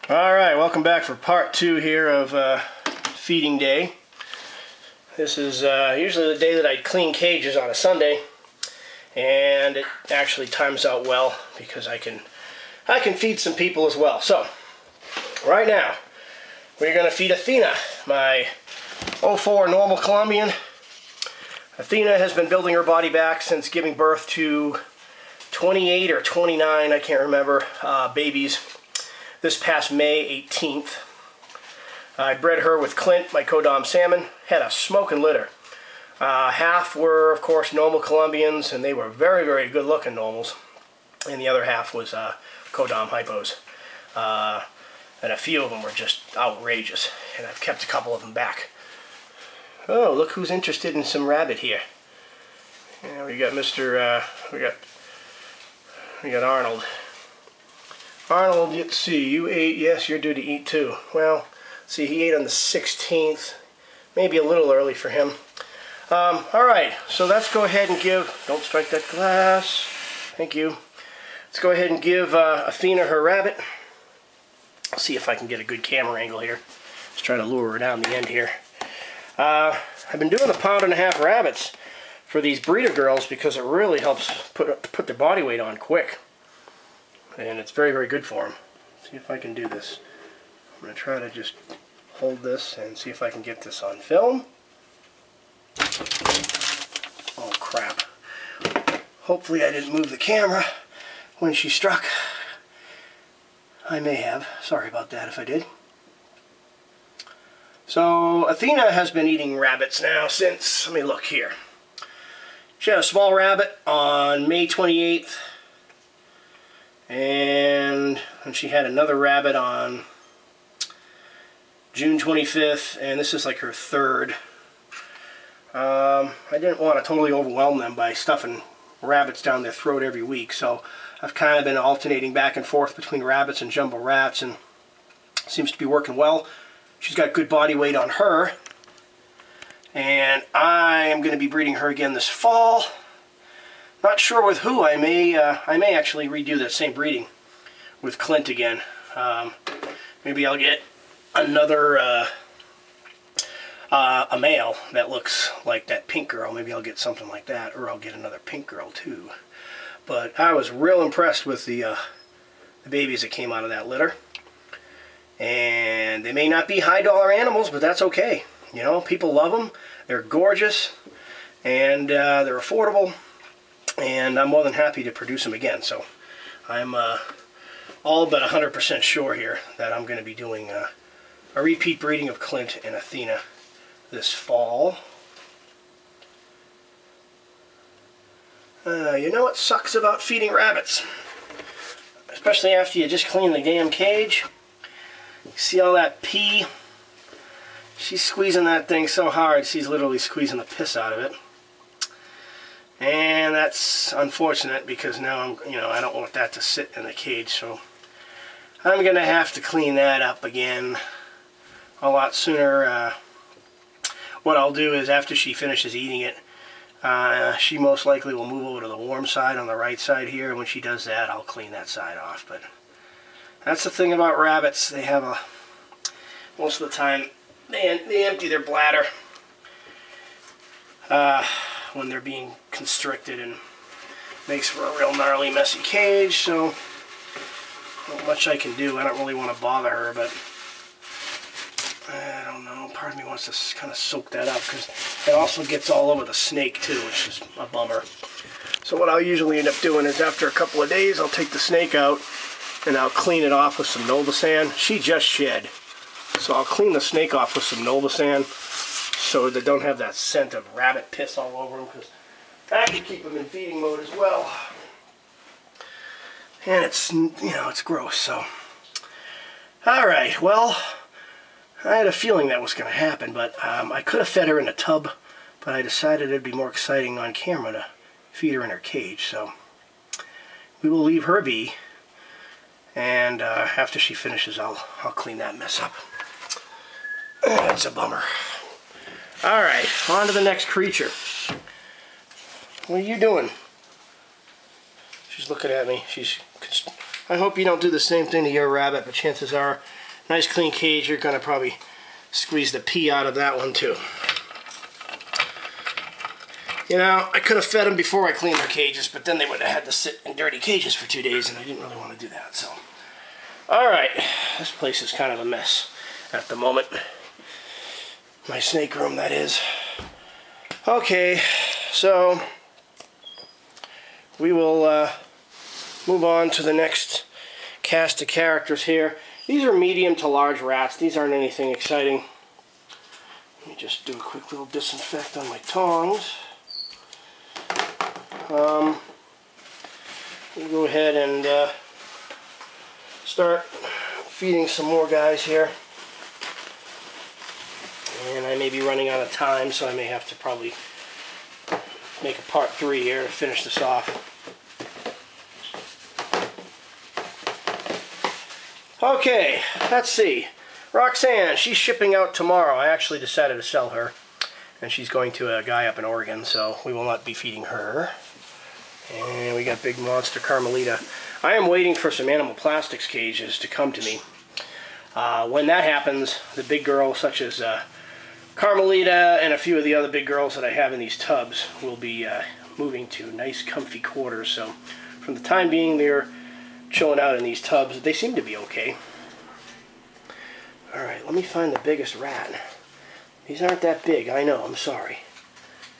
Alright, welcome back for part 2 here of feeding day. This is usually the day that I clean cages on a Sunday, and it actually times out well because I can feed some people as well. So, right now, we're going to feed Athena, my 04 normal Colombian. Athena has been building her body back since giving birth to 28 or 29, I can't remember, babies. This past May 18th. I bred her with Clint, my Codom salmon. Had a smoking litter. Half were, of course, normal Colombians, and they were very, very good looking normals. And the other half was Codom hypos. And a few of them were just outrageous. And I've kept a couple of them back. Oh, look who's interested in some rabbit here. Yeah, we got Mr. We got Arnold. Arnold, let's see, you ate, yes, you're due to eat too. Well, see, he ate on the 16th, maybe a little early for him. Alright, so let's go ahead and give, don't strike that glass, thank you. Let's go ahead and give Athena her rabbit. I'll see if I can get a good camera angle here. Let's try to lure her down the end here. I've been doing the 1.5 pound rabbits for these breeder girls because it really helps put their body weight on quick. And it's very, very good for them. See if I can do this. I'm going to try to just hold this and see if I can get this on film. Oh, crap. Hopefully I didn't move the camera when she struck. I may have. Sorry about that if I did. So, Athena has been eating rabbits now since, let me look here. She had a small rabbit on May 28th. And she had another rabbit on June 25th, and this is like her third. I didn't want to totally overwhelm them by stuffing rabbits down their throat every week, so I've kind of been alternating back and forth between rabbits and jumbo rats, and it seems to be working well. She's got good body weight on her, and I am going to be breeding her again this fall. Not sure with who. I may actually redo that same breeding with Clint again. Maybe I'll get another a male that looks like that pink girl. Maybe I'll get something like that, or I'll get another pink girl too. But I was real impressed with the babies that came out of that litter. And they may not be high-dollar animals, but that's okay. You know, people love them. They're gorgeous, and they're affordable. And I'm more than happy to produce them again. So I'm all but 100% sure here that I'm going to be doing a repeat breeding of Clint and Athena this fall. You know what sucks about feeding rabbits? Especially after you just clean the damn cage. You see all that pee? She's squeezing that thing so hard, she's literally squeezing the piss out of it. And that's unfortunate because now I don't want that to sit in the cage, so I'm going to have to clean that up again a lot sooner. What I'll do is after she finishes eating it, she most likely will move over to the warm side on the right side here, and when she does that, I'll clean that side off. But that's the thing about rabbits, they have most of the time, they empty their bladder when they're being constricted, and makes for a real gnarly, messy cage. So not much I can do. I don't really want to bother her, but I don't know. Part of me wants to kind of soak that up because it also gets all over the snake too, which is a bummer. So what I'll usually end up doing is after a couple of days, I'll take the snake out and I'll clean it off with some Novosan. She just shed, so I'll clean the snake off with some Novosan, so they don't have that scent of rabbit piss all over them, because that can keep them in feeding mode as well. And it's, it's gross, so. Alright, well, I had a feeling that was going to happen, but I could have fed her in a tub, but I decided it'd be more exciting on camera to feed her in her cage, so we will leave her be, and after she finishes, I'll clean that mess up. That's a bummer. Alright, on to the next creature. What are you doing? She's looking at me. She's I hope you don't do the same thing to your rabbit, but chances are, nice clean cage, you're going to probably squeeze the pee out of that one too. You know, I could have fed them before I cleaned their cages, but then they would have had to sit in dirty cages for 2 days, and I didn't really want to do that, so. Alright, this place is kind of a mess at the moment. My snake room, that is. Okay, so we will move on to the next cast of characters here. These are medium to large rats. These aren't anything exciting. Let me just do a quick little disinfect on my tongs. We'll go ahead and start feeding some more guys here. And I may be running out of time, so I may have to probably make a part 3 here to finish this off. Okay, let's see. Roxanne, she's shipping out tomorrow. I actually decided to sell her. And she's going to a guy up in Oregon, so we will not be feeding her. And we got big monster Carmelita. I am waiting for some animal plastics cages to come to me. When that happens, the big girls such as Carmelita and a few of the other big girls that I have in these tubs will be moving to nice comfy quarters. So from the time being, they're chilling out in these tubs. They seem to be okay. Alright, let me find the biggest rat. These aren't that big, I know, I'm sorry.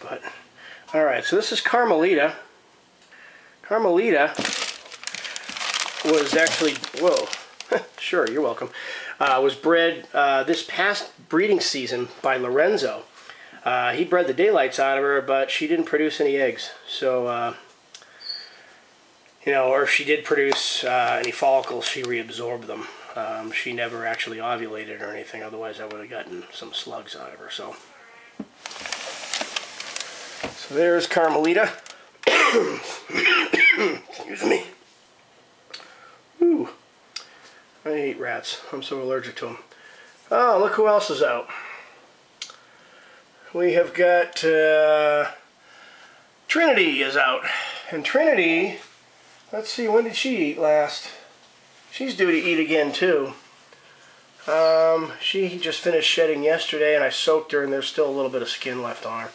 But, alright, so this is Carmelita. Carmelita was actually, whoa, sure, you're welcome, was bred this past breeding season by Lorenzo. He bred the daylights out of her, but she didn't produce any eggs. So, you know, or if she did produce any follicles, she reabsorbed them. She never actually ovulated or anything, otherwise I would have gotten some slugs out of her. So there's Carmelita. Excuse me. Ooh. I hate rats. I'm so allergic to them. Oh, look who else is out. We have got Trinity is out. And Trinity, let's see, when did she eat last? She's due to eat again too. She just finished shedding yesterday and I soaked her and there's still a little bit of skin left on her.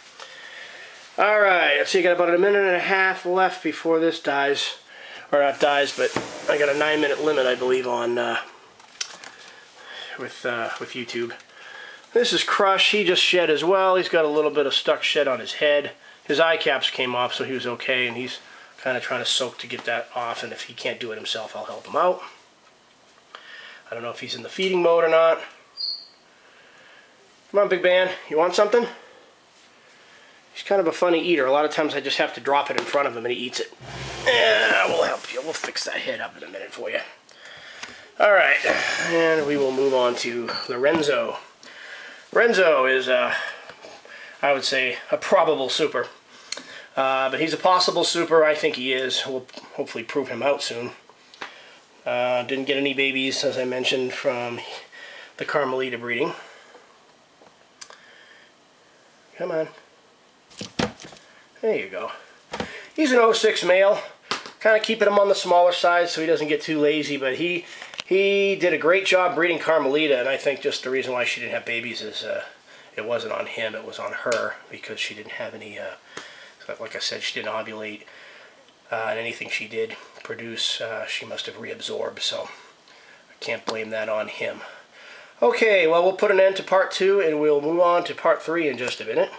Alright, let's see, got about 1.5 minutes left before this dies. Or not dies, but I got a 9-minute limit, I believe, on with YouTube. This is Crush. He just shed as well. He's got a little bit of stuck shed on his head. His eye caps came off, so he was okay, and he's kind of trying to soak to get that off, and if he can't do it himself, I'll help him out. I don't know if he's in the feeding mode or not. Come on, Big Man. You want something? He's kind of a funny eater. A lot of times I just have to drop it in front of him and he eats it. Yeah, we'll help you. We'll fix that head up in a minute for you. Alright, and we will move on to Lorenzo. Lorenzo is, I would say, a probable super. But he's a possible super. I think he is. We'll hopefully prove him out soon. Didn't get any babies, as I mentioned, from the Carmelita breeding. Come on. There you go. He's an 06 male. Kind of keeping him on the smaller side so he doesn't get too lazy, but he did a great job breeding Carmelita, and I think just the reason why she didn't have babies is it wasn't on him, it was on her, because she didn't have any, like I said, she didn't ovulate, and anything she did produce, she must have reabsorbed, so I can't blame that on him. Okay, well, we'll put an end to part 2, and we'll move on to part 3 in just a minute.